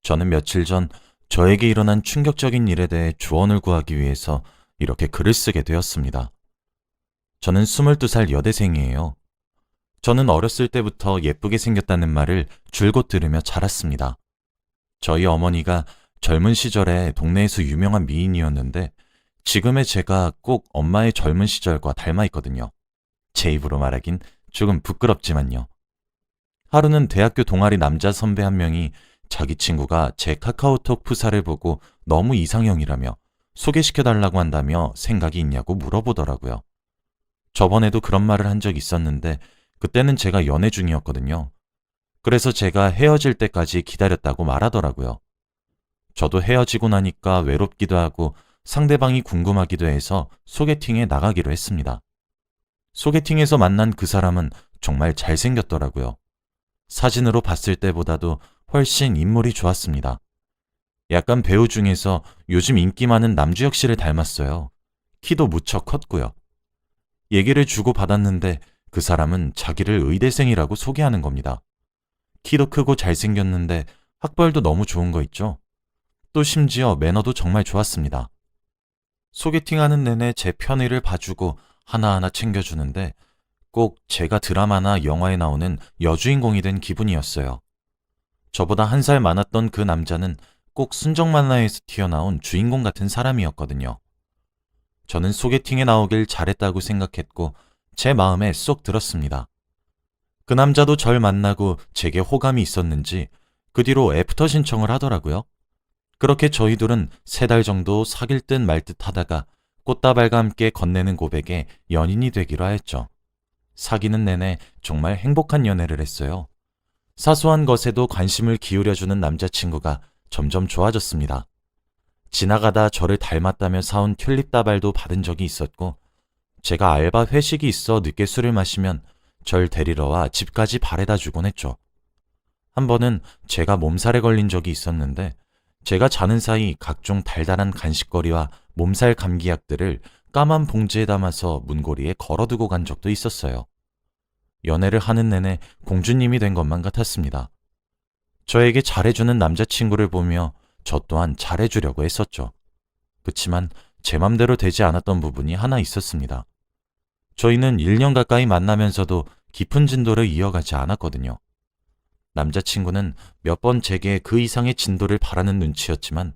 저는 며칠 전 저에게 일어난 충격적인 일에 대해 조언을 구하기 위해서 이렇게 글을 쓰게 되었습니다. 저는 22살 여대생이에요. 저는 어렸을 때부터 예쁘게 생겼다는 말을 줄곧 들으며 자랐습니다. 저희 어머니가 젊은 시절에 동네에서 유명한 미인이었는데 지금의 제가 꼭 엄마의 젊은 시절과 닮아 있거든요. 제 입으로 말하긴 조금 부끄럽지만요. 하루는 대학교 동아리 남자 선배 한 명이 자기 친구가 제 카카오톡 프사를 보고 너무 이상형이라며 소개시켜달라고 한다며 생각이 있냐고 물어보더라고요. 저번에도 그런 말을 한 적 있었는데 그때는 제가 연애 중이었거든요. 그래서 제가 헤어질 때까지 기다렸다고 말하더라고요. 저도 헤어지고 나니까 외롭기도 하고 상대방이 궁금하기도 해서 소개팅에 나가기로 했습니다. 소개팅에서 만난 그 사람은 정말 잘생겼더라고요. 사진으로 봤을 때보다도 훨씬 인물이 좋았습니다. 약간 배우 중에서 요즘 인기 많은 남주혁 씨를 닮았어요. 키도 무척 컸고요. 얘기를 주고받았는데 그 사람은 자기를 의대생이라고 소개하는 겁니다. 키도 크고 잘생겼는데 학벌도 너무 좋은 거 있죠? 또 심지어 매너도 정말 좋았습니다. 소개팅하는 내내 제 편의를 봐주고 하나하나 챙겨주는데 꼭 제가 드라마나 영화에 나오는 여주인공이 된 기분이었어요. 저보다 한 살 많았던 그 남자는 꼭 순정 만화에서 튀어나온 주인공 같은 사람이었거든요. 저는 소개팅에 나오길 잘했다고 생각했고 제 마음에 쏙 들었습니다. 그 남자도 절 만나고 제게 호감이 있었는지 그 뒤로 애프터 신청을 하더라고요. 그렇게 저희 둘은 3달 정도 사귈 듯 말 듯 하다가 꽃다발과 함께 건네는 고백에 연인이 되기로 하였죠. 사귀는 내내 정말 행복한 연애를 했어요. 사소한 것에도 관심을 기울여주는 남자친구가 점점 좋아졌습니다. 지나가다 저를 닮았다며 사온 튤립 다발도 받은 적이 있었고, 제가 알바 회식이 있어 늦게 술을 마시면 절 데리러 와 집까지 바래다 주곤 했죠. 한 번은 제가 몸살에 걸린 적이 있었는데, 제가 자는 사이 각종 달달한 간식거리와 몸살 감기약들을 까만 봉지에 담아서 문고리에 걸어두고 간 적도 있었어요. 연애를 하는 내내 공주님이 된 것만 같았습니다. 저에게 잘해주는 남자친구를 보며 저 또한 잘해주려고 했었죠. 그치만 제 맘대로 되지 않았던 부분이 하나 있었습니다. 저희는 1년 가까이 만나면서도 깊은 진도를 이어가지 않았거든요. 남자친구는 몇 번 제게 그 이상의 진도를 바라는 눈치였지만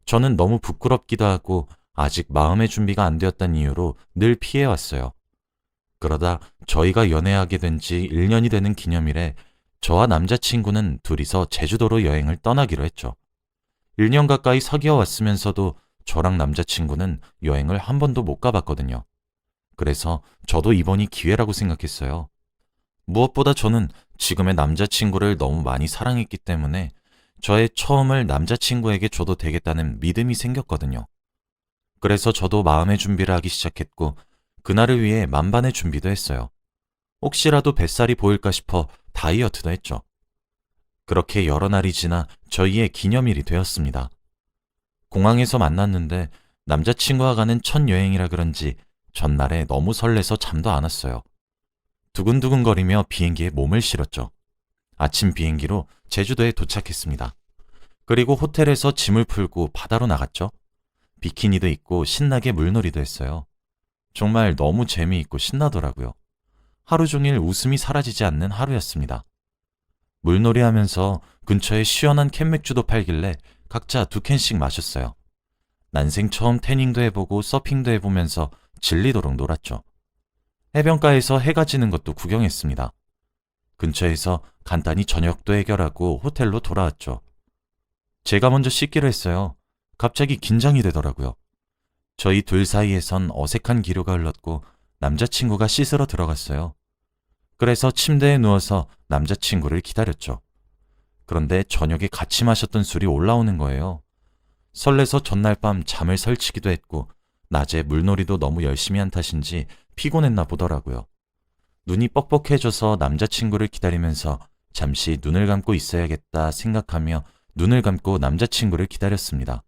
저는 너무 부끄럽기도 하고 아직 마음의 준비가 안 되었다는 이유로 늘 피해왔어요. 그러다 저희가 연애하게 된 지 1년이 되는 기념일에 저와 남자친구는 둘이서 제주도로 여행을 떠나기로 했죠. 1년 가까이 사귀어 왔으면서도 저랑 남자친구는 여행을 한 번도 못 가봤거든요. 그래서 저도 이번이 기회라고 생각했어요. 무엇보다 저는 지금의 남자친구를 너무 많이 사랑했기 때문에 저의 처음을 남자친구에게 줘도 되겠다는 믿음이 생겼거든요. 그래서 저도 마음의 준비를 하기 시작했고 그날을 위해 만반의 준비도 했어요. 혹시라도 뱃살이 보일까 싶어 다이어트도 했죠. 그렇게 여러 날이 지나 저희의 기념일이 되었습니다. 공항에서 만났는데 남자친구와 가는 첫 여행이라 그런지 전날에 너무 설레서 잠도 안 왔어요. 두근두근거리며 비행기에 몸을 실었죠. 아침 비행기로 제주도에 도착했습니다. 그리고 호텔에서 짐을 풀고 바다로 나갔죠. 비키니도 입고 신나게 물놀이도 했어요. 정말 너무 재미있고 신나더라고요. 하루 종일 웃음이 사라지지 않는 하루였습니다. 물놀이 하면서 근처에 시원한 캔맥주도 팔길래 각자 2캔씩 마셨어요. 난생 처음 태닝도 해보고 서핑도 해보면서 질리도록 놀았죠. 해변가에서 해가 지는 것도 구경했습니다. 근처에서 간단히 저녁도 해결하고 호텔로 돌아왔죠. 제가 먼저 씻기로 했어요. 갑자기 긴장이 되더라고요. 저희 둘 사이에선 어색한 기류가 흘렀고 남자친구가 씻으러 들어갔어요. 그래서 침대에 누워서 남자친구를 기다렸죠. 그런데 저녁에 같이 마셨던 술이 올라오는 거예요. 설레서 전날 밤 잠을 설치기도 했고 낮에 물놀이도 너무 열심히 한 탓인지 피곤했나 보더라고요. 눈이 뻑뻑해져서 남자친구를 기다리면서 잠시 눈을 감고 있어야겠다 생각하며 눈을 감고 남자친구를 기다렸습니다.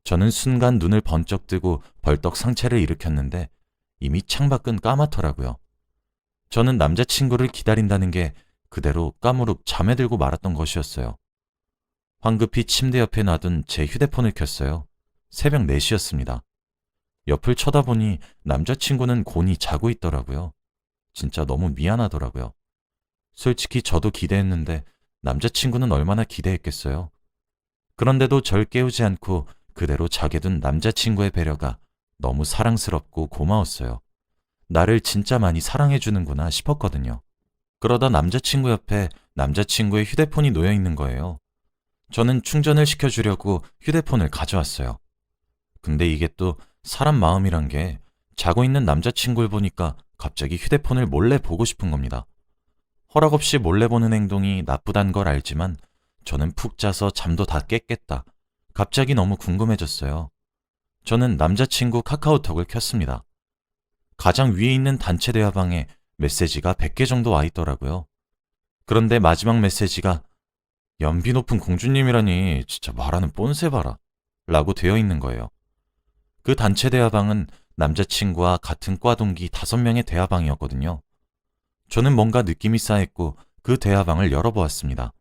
저는 순간 눈을 번쩍 뜨고 벌떡 상체를 일으켰는데 이미 창밖은 까맣더라고요. 저는 남자친구를 기다린다는 게 그대로 까무룩 잠에 들고 말았던 것이었어요. 황급히 침대 옆에 놔둔 제 휴대폰을 켰어요. 새벽 4시였습니다. 옆을 쳐다보니 남자친구는 곤히 자고 있더라고요. 진짜 너무 미안하더라고요. 솔직히 저도 기대했는데 남자친구는 얼마나 기대했겠어요. 그런데도 절 깨우지 않고 그대로 자게 둔 남자친구의 배려가 너무 사랑스럽고 고마웠어요. 나를 진짜 많이 사랑해주는구나 싶었거든요. 그러다 남자친구 옆에 남자친구의 휴대폰이 놓여 있는 거예요. 저는 충전을 시켜주려고 휴대폰을 가져왔어요. 근데 이게 또 사람 마음이란 게 자고 있는 남자친구를 보니까 갑자기 휴대폰을 몰래 보고 싶은 겁니다. 허락 없이 몰래 보는 행동이 나쁘단 걸 알지만 저는 푹 자서 잠도 다 깼겠다. 갑자기 너무 궁금해졌어요. 저는 남자친구 카카오톡을 켰습니다. 가장 위에 있는 단체 대화방에 메시지가 100개 정도 와 있더라고요. 그런데 마지막 메시지가 연비 높은 공주님이라니 진짜 말하는 뽐새 봐라 라고 되어 있는 거예요. 그 단체 대화방은 남자친구와 같은 과 동기 5명의 대화방이었거든요. 저는 뭔가 느낌이 싸했고 그 대화방을 열어보았습니다.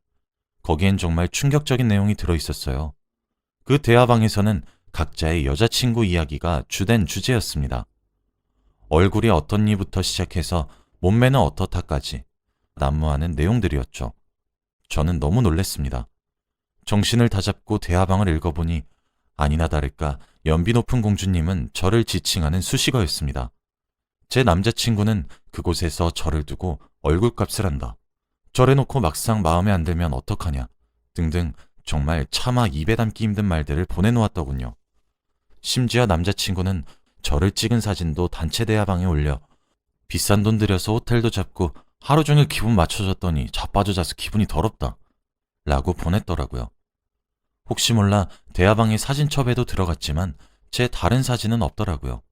거기엔 정말 충격적인 내용이 들어있었어요. 그 대화방에서는 각자의 여자친구 이야기가 주된 주제였습니다. 얼굴이 어떻니부터 시작해서 몸매는 어떻다까지 난무하는 내용들이었죠. 저는 너무 놀랐습니다. 정신을 다잡고 대화방을 읽어보니 아니나 다를까 연비 높은 공주님은 저를 지칭하는 수식어였습니다. 제 남자친구는 그곳에서 저를 두고 얼굴값을 한다. 저래놓고 막상 마음에 안 들면 어떡하냐 등등 정말 차마 입에 담기 힘든 말들을 보내놓았더군요. 심지어 남자친구는 저를 찍은 사진도 단체 대화방에 올려 비싼 돈 들여서 호텔도 잡고 하루 종일 기분 맞춰줬더니 자빠져 자서 기분이 더럽다 라고 보냈더라고요. 혹시 몰라 대화방의 사진첩에도 들어갔지만 제 다른 사진은 없더라고요.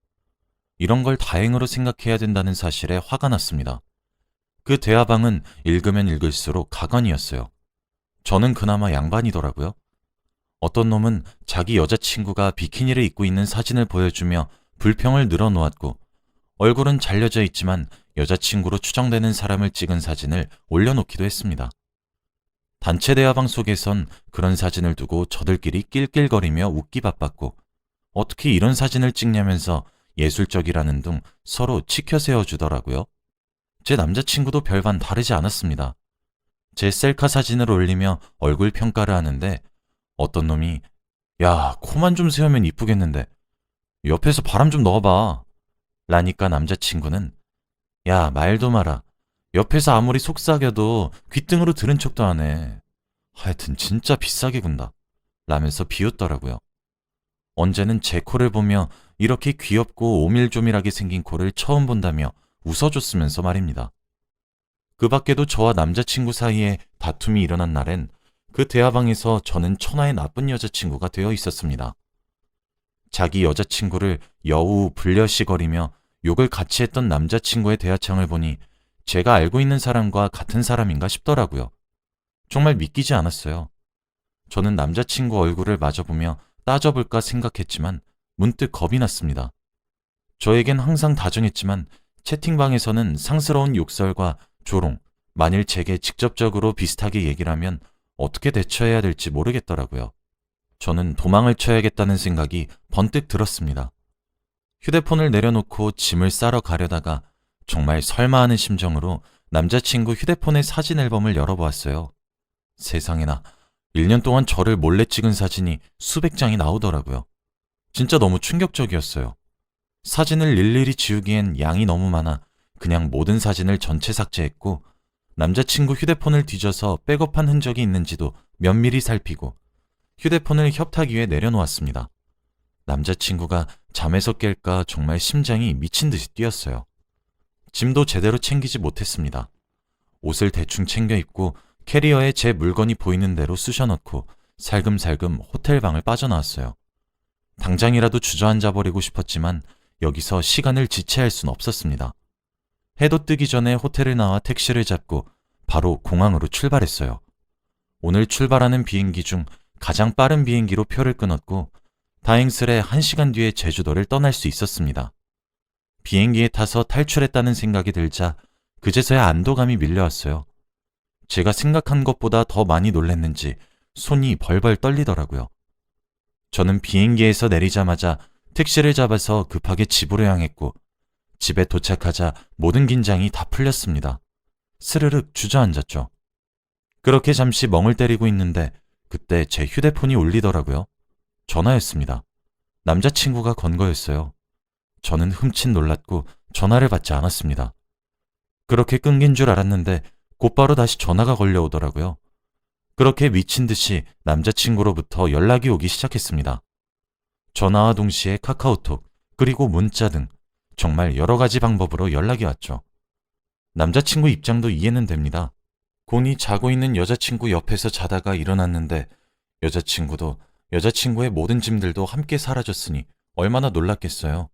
이런 걸 다행으로 생각해야 된다는 사실에 화가 났습니다. 그 대화방은 읽으면 읽을수록 가관이었어요. 저는 그나마 양반이더라고요. 어떤 놈은 자기 여자친구가 비키니를 입고 있는 사진을 보여주며 불평을 늘어놓았고 얼굴은 잘려져 있지만 여자친구로 추정되는 사람을 찍은 사진을 올려놓기도 했습니다. 단체 대화방 속에선 그런 사진을 두고 저들끼리 낄낄거리며 웃기 바빴고 어떻게 이런 사진을 찍냐면서 예술적이라는 둥 서로 치켜 세워주더라고요. 제 남자친구도 별반 다르지 않았습니다. 제 셀카 사진을 올리며 얼굴 평가를 하는데 어떤 놈이 야, 코만 좀 세우면 이쁘겠는데 옆에서 바람 좀 넣어봐 라니까 남자친구는 야, 말도 마라. 옆에서 아무리 속삭여도 귓등으로 들은 척도 안 해. 하여튼 진짜 비싸게 군다 라면서 비웃더라고요. 언제는 제 코를 보며 이렇게 귀엽고 오밀조밀하게 생긴 코를 처음 본다며 웃어줬으면서 말입니다. 그 밖에도 저와 남자친구 사이에 다툼이 일어난 날엔 그 대화방에서 저는 천하의 나쁜 여자친구가 되어 있었습니다. 자기 여자친구를 여우 불려시거리며 욕을 같이 했던 남자친구의 대화창을 보니 제가 알고 있는 사람과 같은 사람인가 싶더라고요. 정말 믿기지 않았어요. 저는 남자친구 얼굴을 마주보며 따져볼까 생각했지만 문득 겁이 났습니다. 저에겐 항상 다정했지만 채팅방에서는 상스러운 욕설과 조롱, 만일 제게 직접적으로 비슷하게 얘기를 하면 어떻게 대처해야 될지 모르겠더라고요. 저는 도망을 쳐야겠다는 생각이 번뜩 들었습니다. 휴대폰을 내려놓고 짐을 싸러 가려다가 정말 설마 하는 심정으로 남자친구 휴대폰의 사진 앨범을 열어보았어요. 세상에나 1년 동안 저를 몰래 찍은 사진이 수백 장이 나오더라고요. 진짜 너무 충격적이었어요. 사진을 일일이 지우기엔 양이 너무 많아 그냥 모든 사진을 전체 삭제했고 남자친구 휴대폰을 뒤져서 백업한 흔적이 있는지도 면밀히 살피고 휴대폰을 협탁 위에 내려놓았습니다. 남자친구가 잠에서 깰까 정말 심장이 미친 듯이 뛰었어요. 짐도 제대로 챙기지 못했습니다. 옷을 대충 챙겨 입고 캐리어에 제 물건이 보이는 대로 쑤셔넣고 살금살금 호텔방을 빠져나왔어요. 당장이라도 주저앉아 버리고 싶었지만 여기서 시간을 지체할 순 없었습니다. 해도 뜨기 전에 호텔을 나와 택시를 잡고 바로 공항으로 출발했어요. 오늘 출발하는 비행기 중 가장 빠른 비행기로 표를 끊었고 다행스레 1시간 뒤에 제주도를 떠날 수 있었습니다. 비행기에 타서 탈출했다는 생각이 들자 그제서야 안도감이 밀려왔어요. 제가 생각한 것보다 더 많이 놀랐는지 손이 벌벌 떨리더라고요. 저는 비행기에서 내리자마자 택시를 잡아서 급하게 집으로 향했고 집에 도착하자 모든 긴장이 다 풀렸습니다. 스르륵 주저앉았죠. 그렇게 잠시 멍을 때리고 있는데 그때 제 휴대폰이 울리더라고요. 전화였습니다. 남자친구가 건 거였어요. 저는 흠칫 놀랐고 전화를 받지 않았습니다. 그렇게 끊긴 줄 알았는데 곧바로 다시 전화가 걸려오더라고요. 그렇게 미친 듯이 남자친구로부터 연락이 오기 시작했습니다. 전화와 동시에 카카오톡, 그리고 문자 등 정말 여러 가지 방법으로 연락이 왔죠. 남자친구 입장도 이해는 됩니다. 곤히 자고 있는 여자친구 옆에서 자다가 일어났는데 여자친구도 여자친구의 모든 짐들도 함께 사라졌으니 얼마나 놀랐겠어요.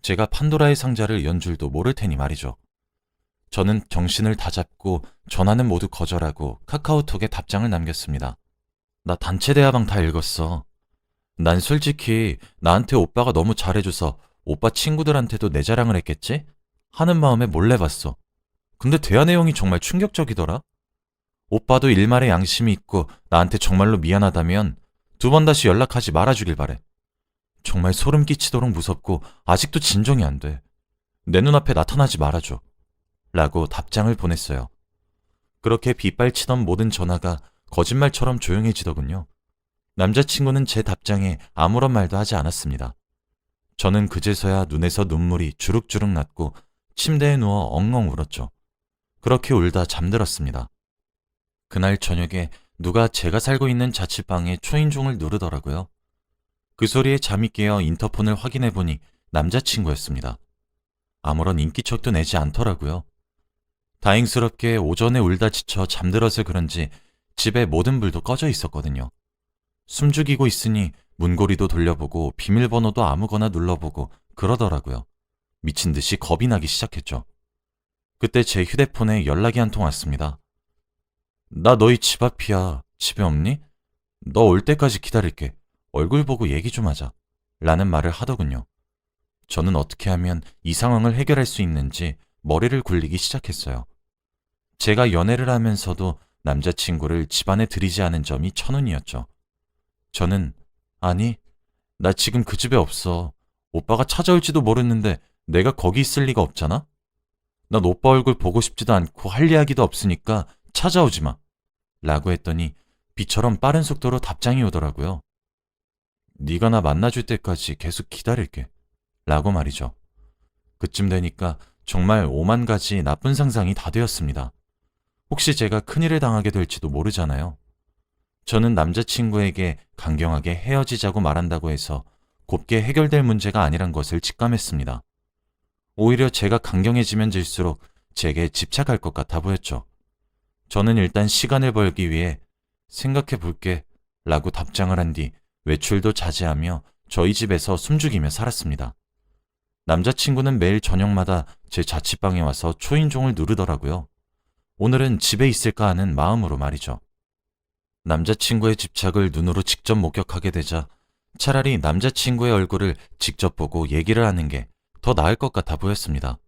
제가 판도라의 상자를 연 줄도 모를 테니 말이죠. 저는 정신을 다잡고 전화는 모두 거절하고 카카오톡에 답장을 남겼습니다. 나 단체 대화방 다 읽었어. 난 솔직히 나한테 오빠가 너무 잘해줘서 오빠 친구들한테도 내 자랑을 했겠지? 하는 마음에 몰래 봤어. 근데 대화 내용이 정말 충격적이더라. 오빠도 일말의 양심이 있고 나한테 정말로 미안하다면 2번 다시 연락하지 말아주길 바래. 정말 소름 끼치도록 무섭고 아직도 진정이 안 돼. 내 눈앞에 나타나지 말아줘. 라고 답장을 보냈어요. 그렇게 빗발치던 모든 전화가 거짓말처럼 조용해지더군요. 남자친구는 제 답장에 아무런 말도 하지 않았습니다. 저는 그제서야 눈에서 눈물이 주룩주룩 났고 침대에 누워 엉엉 울었죠. 그렇게 울다 잠들었습니다. 그날 저녁에 누가 제가 살고 있는 자취방에 초인종을 누르더라고요. 그 소리에 잠이 깨어 인터폰을 확인해보니 남자친구였습니다. 아무런 인기척도 내지 않더라고요. 다행스럽게 오전에 울다 지쳐 잠들어서 그런지 집에 모든 불도 꺼져 있었거든요. 숨죽이고 있으니 문고리도 돌려보고 비밀번호도 아무거나 눌러보고 그러더라고요. 미친 듯이 겁이 나기 시작했죠. 그때 제 휴대폰에 연락이 한 통 왔습니다. 나 너희 집 앞이야. 집에 없니? 너 올 때까지 기다릴게. 얼굴 보고 얘기 좀 하자. 라는 말을 하더군요. 저는 어떻게 하면 이 상황을 해결할 수 있는지 머리를 굴리기 시작했어요. 제가 연애를 하면서도 남자친구를 집안에 들이지 않은 점이 천운이었죠. 저는 아니, 나 지금 그 집에 없어. 오빠가 찾아올지도 모르는데 내가 거기 있을 리가 없잖아? 난 오빠 얼굴 보고 싶지도 않고 할 이야기도 없으니까 찾아오지 마. 라고 했더니 비처럼 빠른 속도로 답장이 오더라고요. 네가 나 만나줄 때까지 계속 기다릴게. 라고 말이죠. 그쯤 되니까 정말 오만 가지 나쁜 상상이 다 되었습니다. 혹시 제가 큰일을 당하게 될지도 모르잖아요. 저는 남자친구에게 강경하게 헤어지자고 말한다고 해서 곱게 해결될 문제가 아니란 것을 직감했습니다. 오히려 제가 강경해지면 질수록 제게 집착할 것 같아 보였죠. 저는 일단 시간을 벌기 위해 생각해 볼게 라고 답장을 한 뒤 외출도 자제하며 저희 집에서 숨죽이며 살았습니다. 남자친구는 매일 저녁마다 제 자취방에 와서 초인종을 누르더라고요. 오늘은 집에 있을까 하는 마음으로 말이죠. 남자친구의 집착을 눈으로 직접 목격하게 되자 차라리 남자친구의 얼굴을 직접 보고 얘기를 하는 게 더 나을 것 같아 보였습니다.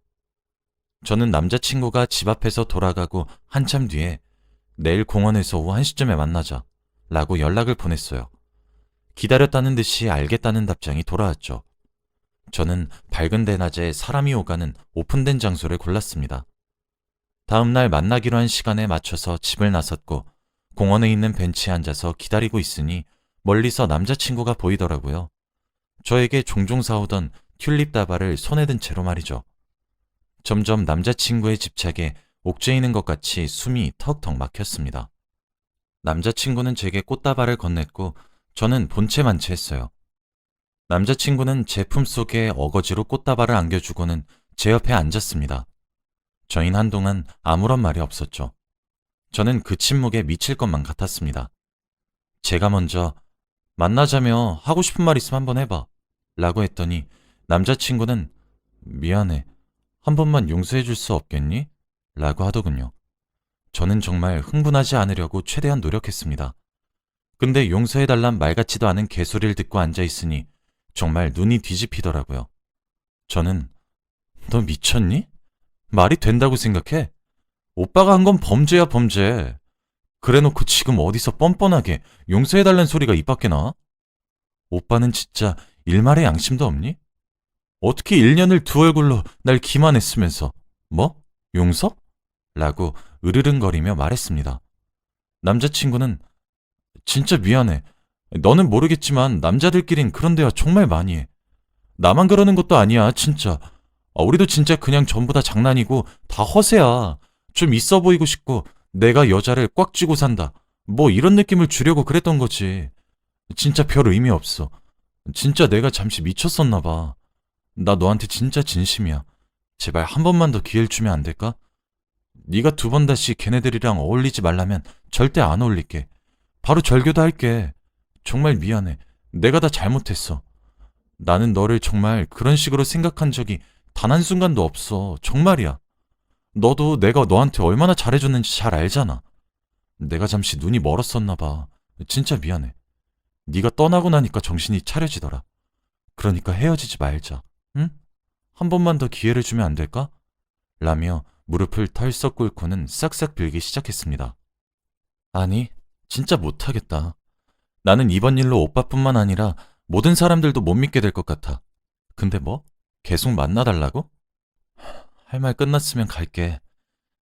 저는 남자친구가 집 앞에서 돌아가고 한참 뒤에 내일 공원에서 오후 1시쯤에 만나자 라고 연락을 보냈어요. 기다렸다는 듯이 알겠다는 답장이 돌아왔죠. 저는 밝은 대낮에 사람이 오가는 오픈된 장소를 골랐습니다. 다음 날 만나기로 한 시간에 맞춰서 집을 나섰고 공원에 있는 벤치에 앉아서 기다리고 있으니 멀리서 남자친구가 보이더라고요. 저에게 종종 사오던 튤립 다발을 손에 든 채로 말이죠. 점점 남자친구의 집착에 옥죄이는 것 같이 숨이 턱턱 막혔습니다. 남자친구는 제게 꽃다발을 건넸고 저는 본체만 채했어요. 남자친구는 제 품속에 어거지로 꽃다발을 안겨주고는 제 옆에 앉았습니다. 저희는 한동안 아무런 말이 없었죠. 저는 그 침묵에 미칠 것만 같았습니다. 제가 먼저 만나자며 하고 싶은 말 있으면 한번 해봐 라고 했더니 남자친구는 미안해. 한 번만 용서해 줄 수 없겠니? 라고 하더군요. 저는 정말 흥분하지 않으려고 최대한 노력했습니다. 근데 용서해달란 말 같지도 않은 개소리를 듣고 앉아있으니 정말 눈이 뒤집히더라고요. 저는 너 미쳤니? 말이 된다고 생각해? 오빠가 한 건 범죄야 범죄. 그래놓고 지금 어디서 뻔뻔하게 용서해달란 소리가 입 밖에 나와? 오빠는 진짜 일말의 양심도 없니? 어떻게 1년을 두 얼굴로 날 기만했으면서 뭐? 용서? 라고 으르릉거리며 말했습니다. 남자친구는 진짜 미안해. 너는 모르겠지만 남자들끼린 그런 대화 정말 많이 해. 나만 그러는 것도 아니야, 진짜. 우리도 진짜 그냥 전부 다 장난이고 다 허세야. 좀 있어 보이고 싶고 내가 여자를 꽉 쥐고 산다. 뭐 이런 느낌을 주려고 그랬던 거지. 진짜 별 의미 없어. 진짜 내가 잠시 미쳤었나 봐. 나 너한테 진짜 진심이야. 제발 한 번만 더 기회를 주면 안 될까? 네가 두 번 다시 걔네들이랑 어울리지 말라면 절대 안 어울릴게. 바로 절교도 할게. 정말 미안해. 내가 다 잘못했어. 나는 너를 정말 그런 식으로 생각한 적이 단 한순간도 없어. 정말이야. 너도 내가 너한테 얼마나 잘해줬는지 잘 알잖아. 내가 잠시 눈이 멀었었나 봐. 진짜 미안해. 네가 떠나고 나니까 정신이 차려지더라. 그러니까 헤어지지 말자. 응? 한 번만 더 기회를 주면 안 될까? 라며 무릎을 털썩 꿇고는 싹싹 빌기 시작했습니다. 아니, 진짜 못하겠다. 나는 이번 일로 오빠뿐만 아니라 모든 사람들도 못 믿게 될 것 같아. 근데 뭐? 계속 만나달라고? 할 말 끝났으면 갈게.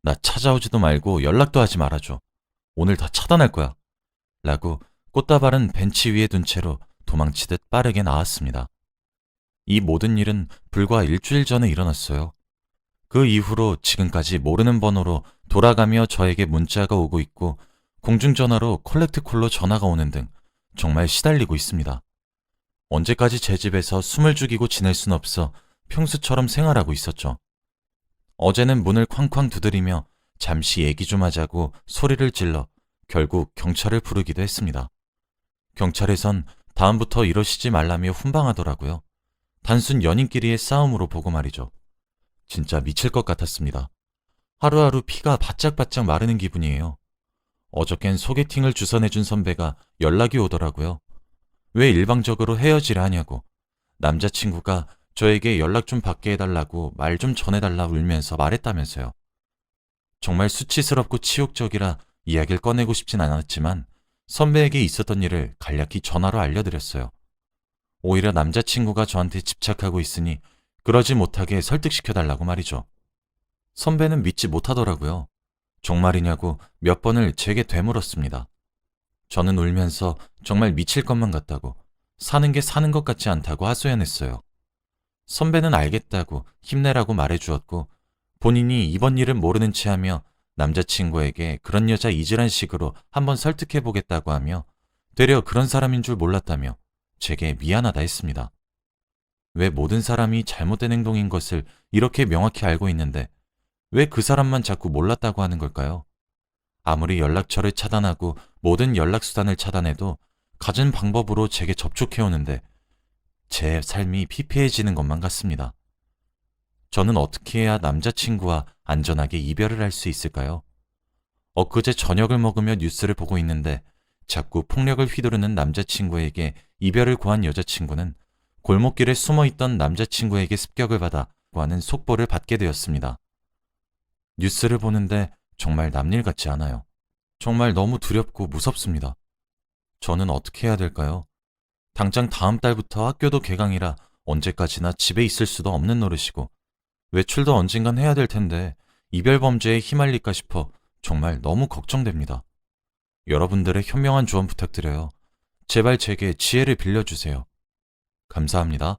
나 찾아오지도 말고 연락도 하지 말아줘. 오늘 다 차단할 거야. 라고 꽃다발은 벤치 위에 둔 채로 도망치듯 빠르게 나왔습니다. 이 모든 일은 불과 일주일 전에 일어났어요. 그 이후로 지금까지 모르는 번호로 돌아가며 저에게 문자가 오고 있고 공중전화로 콜렉트콜로 전화가 오는 등 정말 시달리고 있습니다. 언제까지 제 집에서 숨을 죽이고 지낼 순 없어 평소처럼 생활하고 있었죠. 어제는 문을 쾅쾅 두드리며 잠시 얘기 좀 하자고 소리를 질러 결국 경찰을 부르기도 했습니다. 경찰에선 다음부터 이러시지 말라며 훈방하더라고요. 단순 연인끼리의 싸움으로 보고 말이죠. 진짜 미칠 것 같았습니다. 하루하루 피가 바짝바짝 마르는 기분이에요. 어저껜 소개팅을 주선해준 선배가 연락이 오더라고요. 왜 일방적으로 헤어지려 하냐고. 남자친구가 저에게 연락 좀 받게 해달라고 말 좀 전해달라 울면서 말했다면서요. 정말 수치스럽고 치욕적이라 이야기를 꺼내고 싶진 않았지만 선배에게 있었던 일을 간략히 전화로 알려드렸어요. 오히려 남자친구가 저한테 집착하고 있으니 그러지 못하게 설득시켜달라고 말이죠. 선배는 믿지 못하더라고요. 정말이냐고 몇 번을 제게 되물었습니다. 저는 울면서 정말 미칠 것만 같다고, 사는 게 사는 것 같지 않다고 하소연했어요. 선배는 알겠다고 힘내라고 말해주었고 본인이 이번 일은 모르는 체하며 남자친구에게 그런 여자 잊으란 식으로 한번 설득해보겠다고 하며 되려 그런 사람인 줄 몰랐다며 제게 미안하다 했습니다. 왜 모든 사람이 잘못된 행동인 것을 이렇게 명확히 알고 있는데 왜 그 사람만 자꾸 몰랐다고 하는 걸까요? 아무리 연락처를 차단하고 모든 연락수단을 차단해도 갖은 방법으로 제게 접촉해오는데 제 삶이 피폐해지는 것만 같습니다. 저는 어떻게 해야 남자친구와 안전하게 이별을 할 수 있을까요? 엊그제 저녁을 먹으며 뉴스를 보고 있는데 자꾸 폭력을 휘두르는 남자친구에게 이별을 고한 여자친구는 골목길에 숨어있던 남자친구에게 습격을 받아 고하는 속보를 받게 되었습니다. 뉴스를 보는데 정말 남일 같지 않아요. 정말 너무 두렵고 무섭습니다. 저는 어떻게 해야 될까요? 당장 다음 달부터 학교도 개강이라 언제까지나 집에 있을 수도 없는 노릇이고 외출도 언젠간 해야 될 텐데 이별 범죄에 휘말릴까 싶어 정말 너무 걱정됩니다. 여러분들의 현명한 조언 부탁드려요. 제발 제게 지혜를 빌려주세요. 감사합니다.